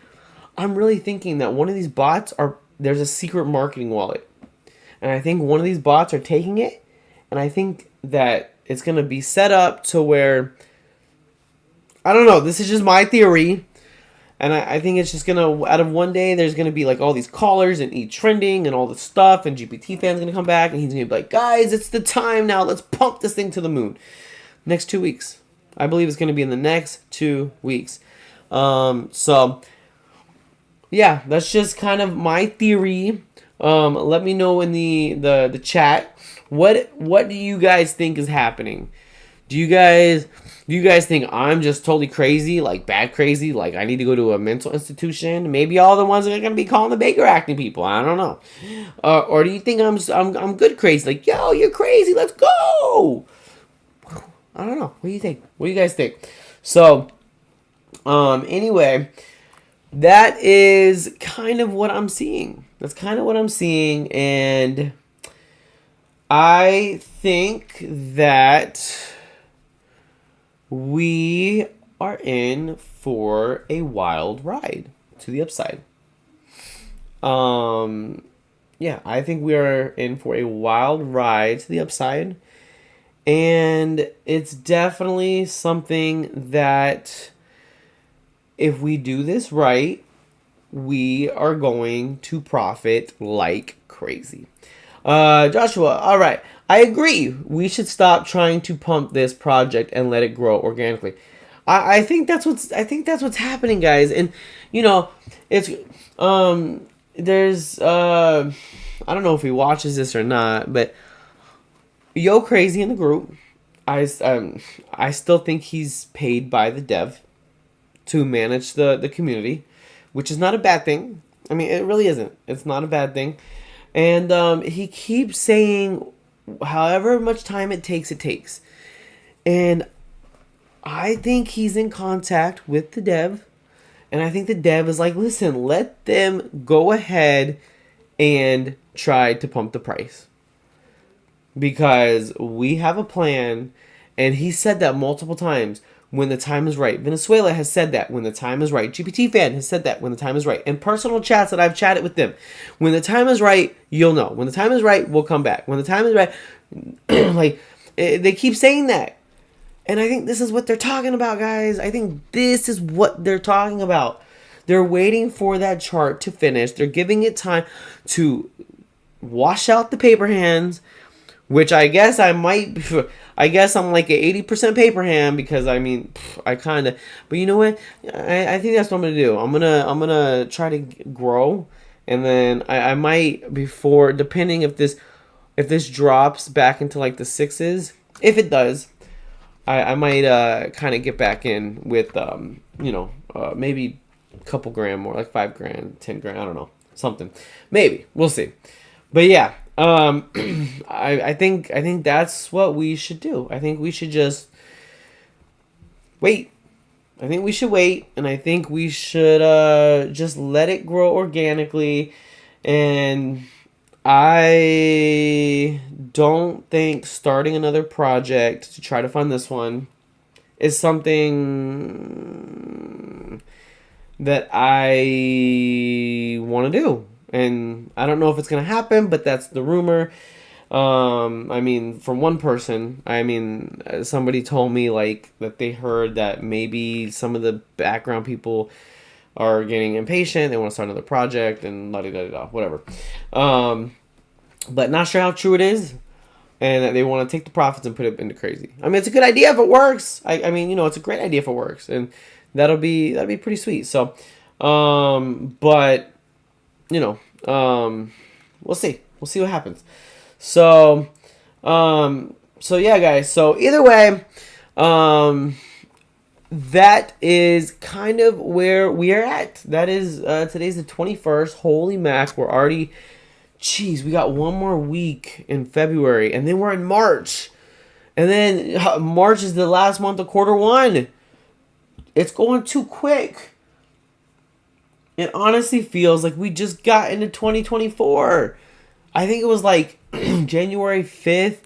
I'm really thinking that one of these bots there's a secret marketing wallet. And I think one of these bots are taking it. And I think that it's going to be set up to where, I don't know, this is just my theory. And I think it's just going to, out of one day, there's going to be like all these callers and trending and all this stuff. And GPT fan's going to come back and he's going to be like, guys, it's the time now. Let's pump this thing to the moon. Next 2 weeks. I believe it's going to be in the next 2 weeks. So, yeah, that's just kind of my theory. Let me know in the chat. What do you guys think is happening? Do you guys think I'm just totally crazy, like bad crazy, like I need to go to a mental institution? Maybe all the ones that are gonna be calling the Baker acting people. I don't know. Or do you think I'm good crazy? Like, yo, you're crazy. Let's go. I don't know. What do you think? What do you guys think? So, anyway, that is kind of what I'm seeing. That's kind of what I'm seeing, and I think that we are in for a wild ride to the upside. yeah, I think we are in for a wild ride to the upside. And it's definitely something that if we do this right, we are going to profit like crazy. Joshua, all right. I agree. We should stop trying to pump this project and let it grow organically. I think that's what's happening, guys. And you know, it's there's I don't know if he watches this or not, but Yo Crazy in the group. I still think he's paid by the dev to manage the community, which is not a bad thing. I mean, it really isn't. It's not a bad thing. And he keeps saying, however much time it takes. And I think he's in contact with the dev. And I think the dev is like, listen, let them go ahead and try to pump the price. Because we have a plan. And he said that multiple times. When the time is right. Venezuela has said that when the time is right. GPT fan has said that when the time is right. In personal chats that I've chatted with them. When the time is right, you'll know. When the time is right, we'll come back. When the time is right, like, they keep saying that. And I think this is what they're talking about, guys. I think this is what they're talking about. They're waiting for that chart to finish. They're giving it time to wash out the paper hands, which I guess I might. I guess I'm like an 80% paper hand because I mean, I kind of. But you know what? I think that's what I'm gonna do. I'm gonna try to grow, and then I might before depending if this drops back into like the sixes. If it does, I might kind of get back in with maybe a couple grand more, like 5 grand, 10 grand. I don't know, something. Maybe we'll see. But yeah. I think that's what we should do. I think we should just wait. I think we should wait, and I think we should just let it grow organically. And I don't think starting another project to try to fund this one is something that I want to do. And I don't know if it's going to happen, but that's the rumor. I mean, from one person, somebody told me like that they heard that maybe some of the background people are getting impatient. They want to start another project and la-di-da-di-da, whatever. But not sure how true it is. And that they want to take the profits and put it into crazy. I mean, it's a good idea if it works. I mean, it's a great idea if it works. And that'll be pretty sweet. So, but... we'll see. We'll see what happens. So yeah, guys. So either way, that is kind of where we are at. That is, today's the 21st. Holy mac, we're already, we got one more week in February, and then we're in March. And then March is the last month of quarter one. It's going too quick. It honestly feels like we just got into 2024. I think it was like January 5th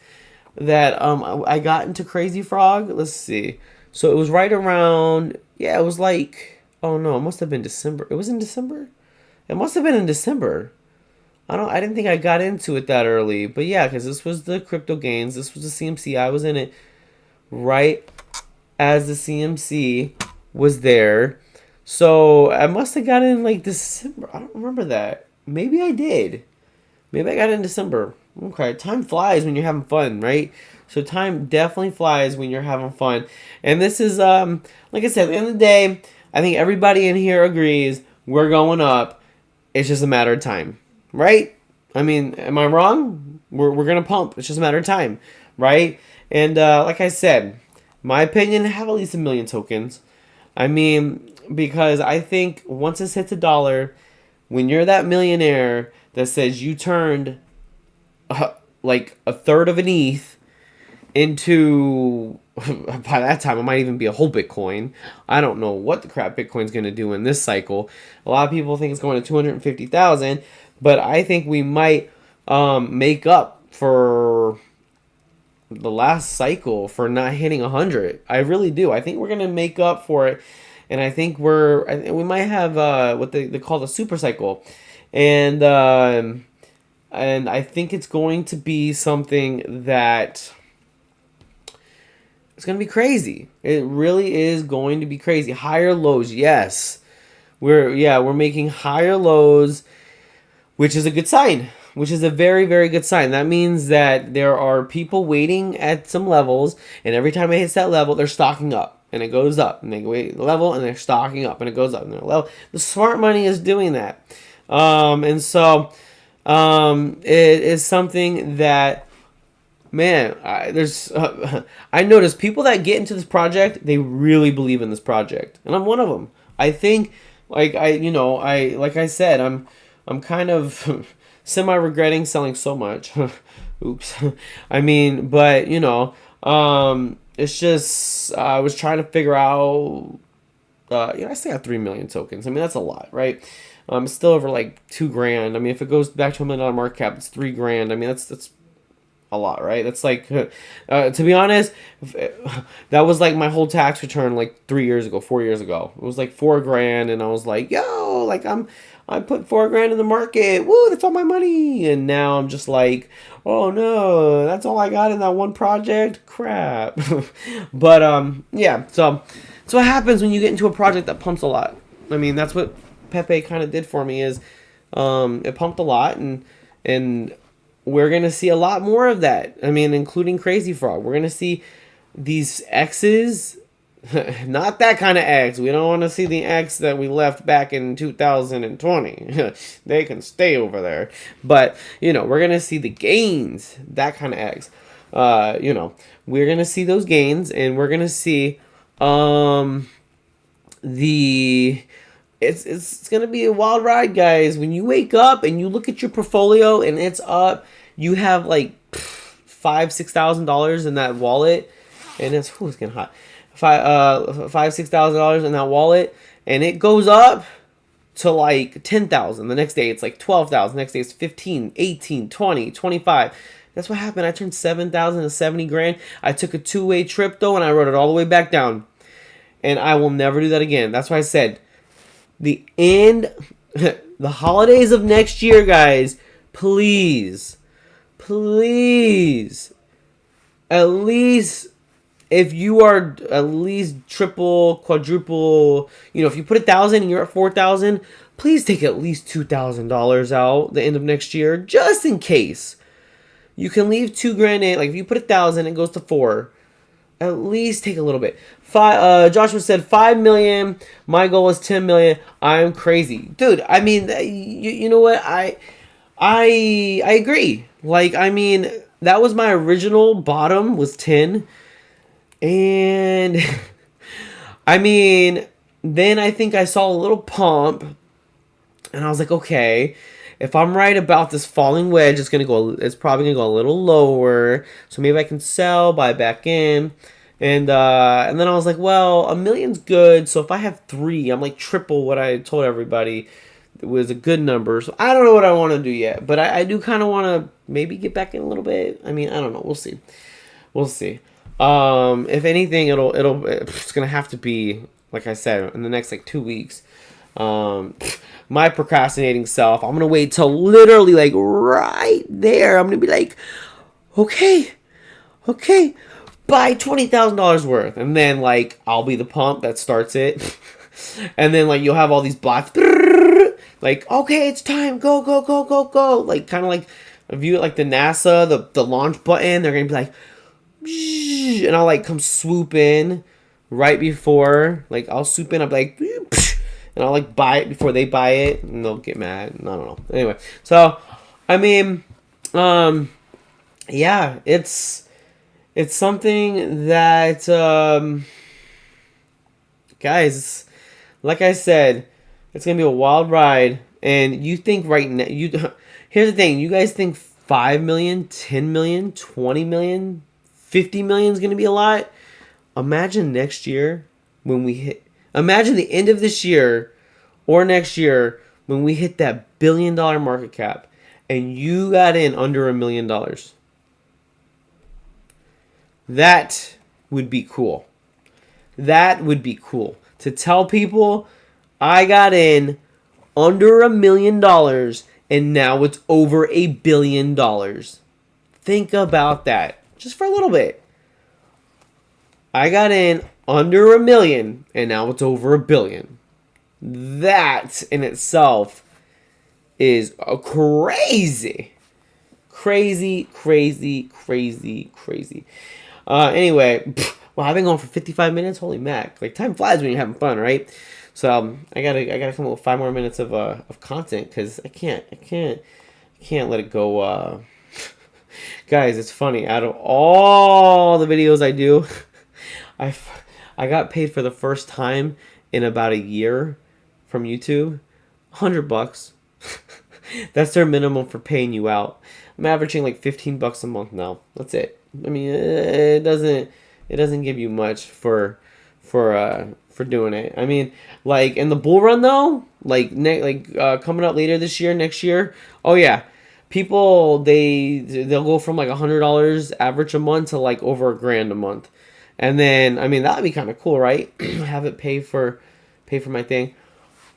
that I got into Crazy Frog. Let's see. So it was right around, it was like, oh no, it must have been December. It was in December? It must have been in December. I didn't think I got into it that early. But yeah, because this was the crypto gains. This was the CMC. I was in it right as the CMC was there. So I must have got in like December. I don't remember that. Maybe I did. Maybe I got in December. Okay, time flies when you're having fun, right? So time definitely flies when you're having fun. And this is, like I said, at the end of the day, I think everybody in here agrees we're going up. It's just a matter of time, right? I mean, am I wrong? We're going to pump. It's just a matter of time, right? And like I said, my opinion, have at least 1 million tokens. I mean... Because I think once this hits $1, when you're that millionaire that says you turned like a third of an ETH into, by that time it might even be a whole Bitcoin. I don't know what the crap Bitcoin's going to do in this cycle. A lot of people think it's going to 250,000, but I think we might make up for the last cycle for not hitting 100. I really do. I think we're going to make up for it. And I think we might have what they call the super cycle. And And I think it's going to be something that it's going to be crazy. It really is going to be crazy. Higher lows, yes. We're making higher lows, which is a good sign. Which is a very, very good sign. That means that there are people waiting at some levels, and every time it hits that level, they're stocking up, and it goes up, and they wait the level, and they're stocking up, and it goes up, and they're level. The smart money is doing that, and so it is something that, man, I notice people that get into this project, they really believe in this project, and I'm one of them. I think, like I said, I'm kind of semi regretting selling so much. Oops. I mean, but it's just I was trying to figure out. I still have 3 million tokens. I mean, that's a lot, right? It's still over like $2,000. I mean, if it goes back to $1 million market cap, it's $3,000. I mean, that's a lot, right? That's like, to be honest, that was like my whole tax return like 3 years ago, 4 years ago. It was like $4,000, and I was like, yo, like I put $4,000 in the market. Woo, that's all my money. And now I'm just like, oh no, that's all I got in that one project. Crap. But yeah. So what happens when you get into a project that pumps a lot? I mean, that's what Pepe kind of did for me. Is it pumped a lot, and we're gonna see a lot more of that. I mean, including Crazy Frog. We're gonna see these X's. Not that kind of X. We don't want to see the X that we left back in 2020. They can stay over there. But, we're going to see the gains. That kind of X. We're going to see those gains. And we're going to see It's going to be a wild ride, guys. When you wake up and you look at your portfolio and it's up, you have like $5,000-$6,000 in that wallet. And it's getting hot. $5,000-$6,000 in that wallet, and it goes up to like 10,000. The next day it's like 12,000. Next day it's 15, 18, 20, 25. That's what happened. I turned 7,000 to 70 grand. I took a two-way trip though, and I wrote it all the way back down. And I will never do that again. That's why I said the holidays of next year, guys. Please, at least. If you are at least triple, quadruple, if you put 1,000 and you're at 4,000, please take at least $2,000 out the end of next year, just in case. You can leave $2,000 in. Like if you put 1,000, it goes to 4. At least take a little bit. Joshua said 5 million. My goal is 10 million. I'm crazy, dude. I mean, you know what? I agree. Like, I mean, that was my original bottom was 10. And I mean, then I think I saw a little pump, and I was like, okay, if I'm right about this falling wedge, it's probably gonna go a little lower. So maybe I can sell, buy back in, and then I was like, well, 1 million's good. So if I have 3, I'm like triple what I told everybody. It was a good number. So I don't know what I want to do yet, but I do kind of want to maybe get back in a little bit. I mean, I don't know. We'll see. If anything, it's gonna have to be, like I said, in the next like 2 weeks. My procrastinating self, I'm gonna wait till literally like right there. I'm gonna be like, okay, buy $20,000 worth, and then like I'll be the pump that starts it, and then like you'll have all these bots, like, okay, it's time, go, like kind of like view it like the NASA, the launch button. They're gonna be like, and I'll like come swoop in right before, like I'll swoop in, I'll be like, and I'll like buy it before they buy it, and they'll get mad. I don't know. Anyway, so I mean, yeah, it's something that, guys, like I said, it's gonna be a wild ride. And you think right now, here's the thing, you guys think 5 million, 10 million, 20 million, 50 million is going to be a lot. Imagine next year imagine the end of this year or next year when we hit that $1 billion market cap and you got in under $1 million. That would be cool. That would be cool. To tell people I got in under $1 million and now it's over $1 billion. Think about that just for a little bit. I got in under $1 million, and now it's over $1 billion. That in itself is a crazy. Anyway, well, I've been going for 55 minutes. Holy mac! Like, time flies when you're having fun, right? So I gotta come up with 5 more minutes of content, because I can't let it go. Guys, it's funny. Out of all the videos I do, I got paid for the first time in about a year from YouTube, $100. That's their minimum for paying you out. I'm averaging like $15 a month now. That's it. I mean, it doesn't give you much for doing it. I mean, like in the bull run though, coming up later this year, next year. Oh yeah, people they'll go from like $100 average a month to like over $1,000 a month, and then I mean that'd be kind of cool, right? Have it pay for my thing.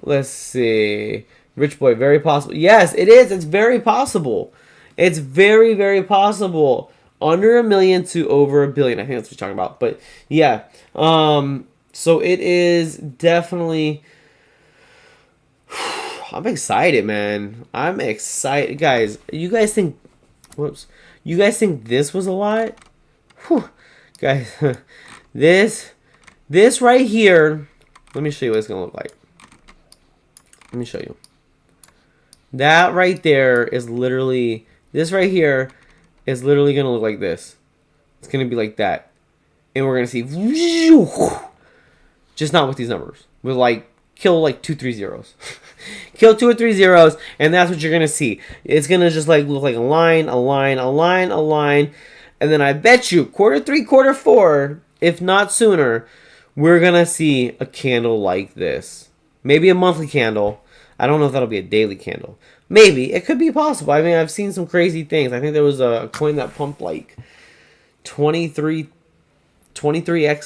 Let's see. Richboy, very possible. Yes, it is. It's very possible. It's very, very possible. Under $1 million to over $1 billion. I think that's what you're talking about. But yeah. So it is definitely. I'm excited, man. I'm excited, guys. You guys think? Whoops. You guys think this was a lot? Whew. Guys, this right here. Let me show you what it's gonna look like. Let me show you. That right there is literally, this right here is literally going to look like this. It's going to be like that. And we're going to see, just not with these numbers. With like, kill like 2, 3 zeros. Kill 2 or 3 zeros, and that's what you're going to see. It's going to just like look like a line. And then I bet you, Q3, Q4, if not sooner, we're going to see a candle like this. Maybe a monthly candle. I don't know if that'll be a daily candle. Maybe. It could be possible. I mean, I've seen some crazy things. I think there was a coin that pumped like 23x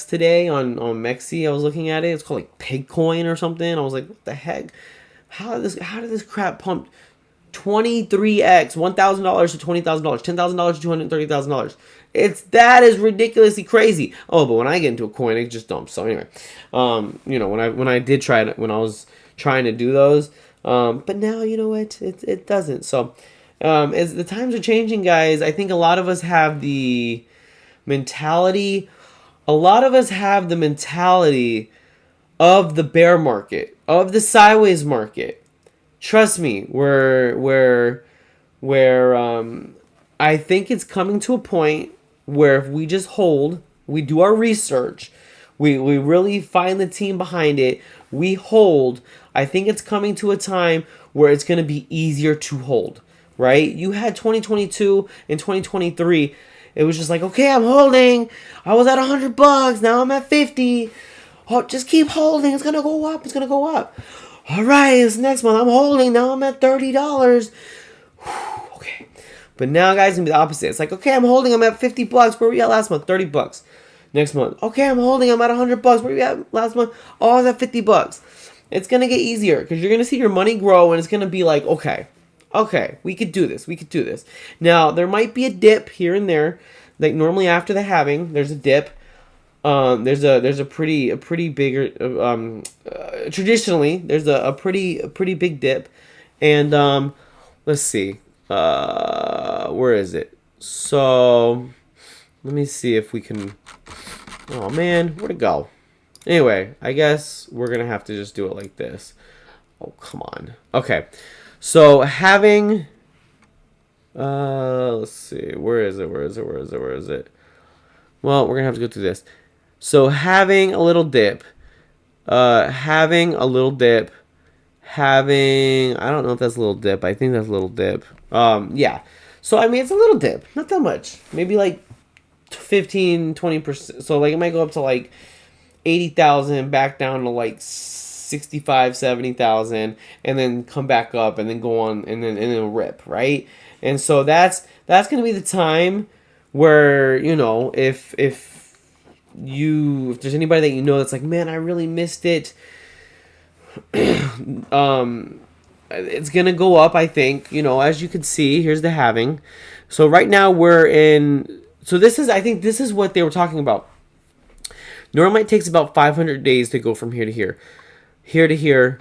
today on Mexi. I was looking at it. It's called like Pig Coin or something. I was like, what the heck? How did this crap pump 23x, $1,000 to $20,000, $10,000 to $230,000? That is ridiculously crazy. Oh, but when I get into a coin, it just dumps. So anyway, when I did try it, when I was trying to do those, but now you know what, it doesn't. So as the times are changing, guys, I think a lot of us have the mentality. A lot of us have the mentality of the bear market, of the sideways market. Trust me, where I think it's coming to a point where if we just hold, we do our research, we really find the team behind it, we hold, I think it's coming to a time where it's going to be easier to hold, right? You had 2022 and 2023. It was just like, okay, I'm holding. I was at $100. Now I'm at 50. Oh, just keep holding. It's going to go up. It's going to go up. All right, it's next month. I'm holding. Now I'm at $30. Okay. But now, guys, it's going to be the opposite. It's like, okay, I'm holding. I'm at $50. Where were we at last month? $30. Next month. Okay, I'm holding. I'm at $100. Where were we at last month? Oh, I was at $50. It's going to get easier because you're going to see your money grow, and it's going to be like, okay, we could do this. We could do this. Now, there might be a dip here and there. Like normally after the halving, there's a dip. There's a pretty bigger, traditionally, there's a pretty big dip. And let's see. Where is it? So, let me see if we can. Oh, man, where'd it go? Anyway, I guess we're going to have to just do it like this. Oh, come on. Okay. So, having... let's see. Where is it? Well, we're going to have to go through this. So, having a little dip. I don't know if that's a little dip. I think that's a little dip. Yeah. So, I mean, it's a little dip. Not that much. Maybe like 15, 20%. So, like, it might go up to like 80,000, back down to like 65, 70,000, and then come back up and then go on and then rip, right? And so that's going to be the time where, you know, if there's anybody that you know that's like, man, I really missed it. it's gonna go up, I think. You know, as you can see, here's the halving. So right now we're in. So this is, I think, this is what they were talking about. Normally it takes about 500 days to go from here to here, here to here,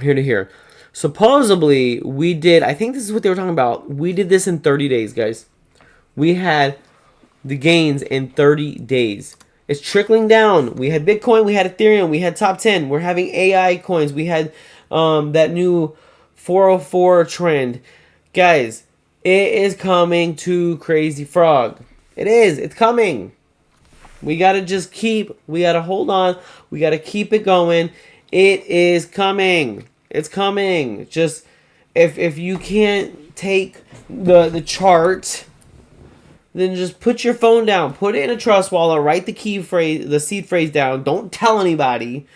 here to here. Supposedly we did. I think this is what they were talking about. We did this in 30 days, guys. We had the gains in 30 days. It's trickling down. We had Bitcoin, we had Ethereum, we had top 10. We're having AI coins. We had that new 404 trend. Guys, it is coming to Crazy Frog. It is. It's coming. We got to just we got to hold on. We got to keep it going. It is coming. It's coming. Just, if you can't take the chart, then just put your phone down. Put it in a trust wallet. Write the seed phrase down. Don't tell anybody.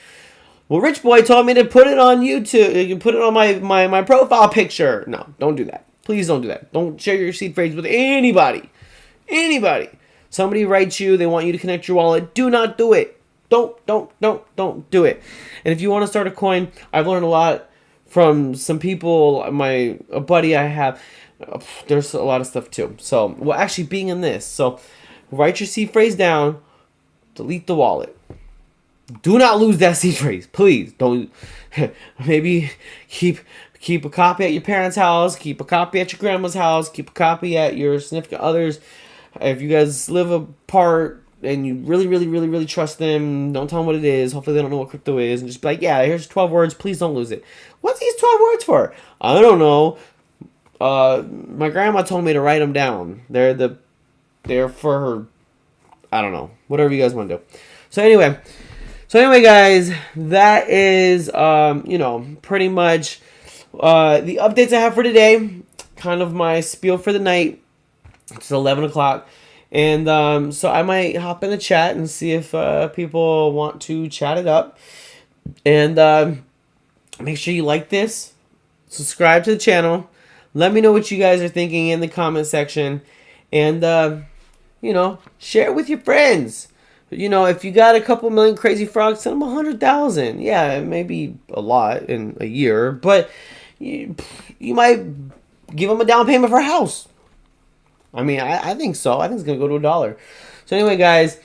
Well, Richboy told me to put it on YouTube. You can put it on my profile picture. No, don't do that. Please don't do that. Don't share your seed phrase with anybody. Anybody. Somebody writes you, they want you to connect your wallet. Do not do it. Don't do it. And if you want to start a coin, I've learned a lot from some people. A buddy I have, there's a lot of stuff too. So, well, actually being in this. So, write your seed phrase down. Delete the wallet. Do not lose that seed phrase. Please don't. Maybe keep a copy at your parents' house. Keep a copy at your grandma's house. Keep a copy at your significant others. If you guys live apart and you really trust them, don't tell them what it is. Hopefully they don't know what crypto is. And just be like, yeah, here's 12 words. Please don't lose it. What's these 12 words for? I don't know. My grandma told me to write them down. They're for her. I don't know. Whatever you guys want to do. So anyway, guys, that is, pretty much the updates I have for today. Kind of my spiel for the night. It's 11 o'clock. And so I might hop in the chat and see if people want to chat it up. And make sure you like this. Subscribe to the channel. Let me know what you guys are thinking in the comment section. And, share it with your friends. If you got a couple million crazy frogs, send them 100,000. Yeah, it may be a lot in a year. But you might give them a down payment for a house. I mean, I think so. I think it's going to go to $1. So anyway, guys,